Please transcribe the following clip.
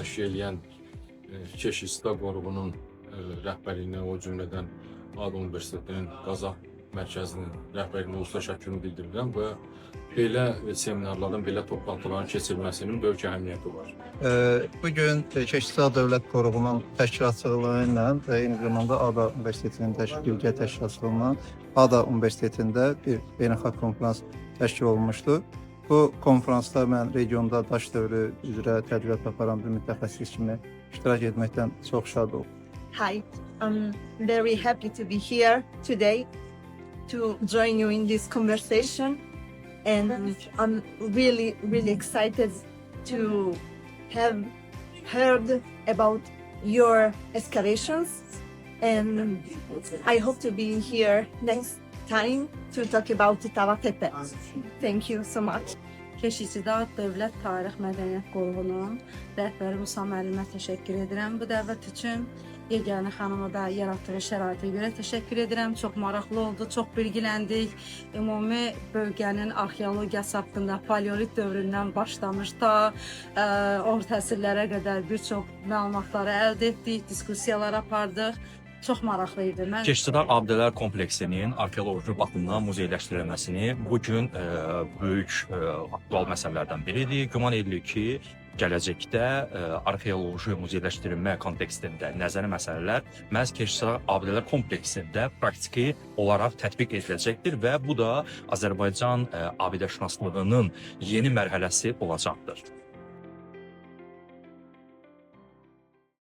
təşkil edən Keşista qrupunun rəhbərliyinə, o cümlədən ADA Universitetinin Qazax mərkəzinin rəhbərliyinə usta təşəkkürümü bildirirəm və belə seminarların, belə toplantıların keçirilməsinin böyük əhəmiyyəti var. Bugün Keşista Dövlət Qurumunun təşkilatçılığı ilə və eyni zamanda ADA Universitetinin birgə təşkilatçılığından ADA Universitetində bir beynəlxalq konfrans təşkil olunmuşdur. Bu konferansda mən regionda daş dövrü üzrə tədqiqat aparan bir mütəxəssis kimi iştirak etməkdən çox şad oldum. Hi, I'm very happy to be here today to join you in this conversation, and I'm really excited to have heard about your excavations, and I hope to be here next time to talk about Tavatepe. Thank you so much. Keşikçidağ Dövlət Tarix Mədəniyyət Qrupunun rəhbəri Musa müəllimə təşəkkür edirəm bu dəvət üçün. Yeganə xanıma da yaratdığı şəraitə görə təşəkkür edirəm. Çox maraqlı oldu, çox bilgiləndik. Ümumi bölgənin arxeologiyası haqqında paleolit dövründən başlamış ta orta əsrlərə qədər bir çox məlumatları əldə etdik, diskussiyalar apardıq. Çox maraqlı idi. Keşikçidağ abidələr kompleksinin arxeoloji baxımdan muzeyləşdirilməsini bugün böyük aktual məsələlərdən biridir. Güman edilir ki, gələcəkdə arxeoloji muzeyləşdirilmə kontekstində nəzəri məsələlər məhz Keşikçidağ abidələr kompleksində praktiki olaraq tətbiq ediləcəkdir və bu da Azərbaycan abidəşünaslığının yeni mərhələsi olacaqdır.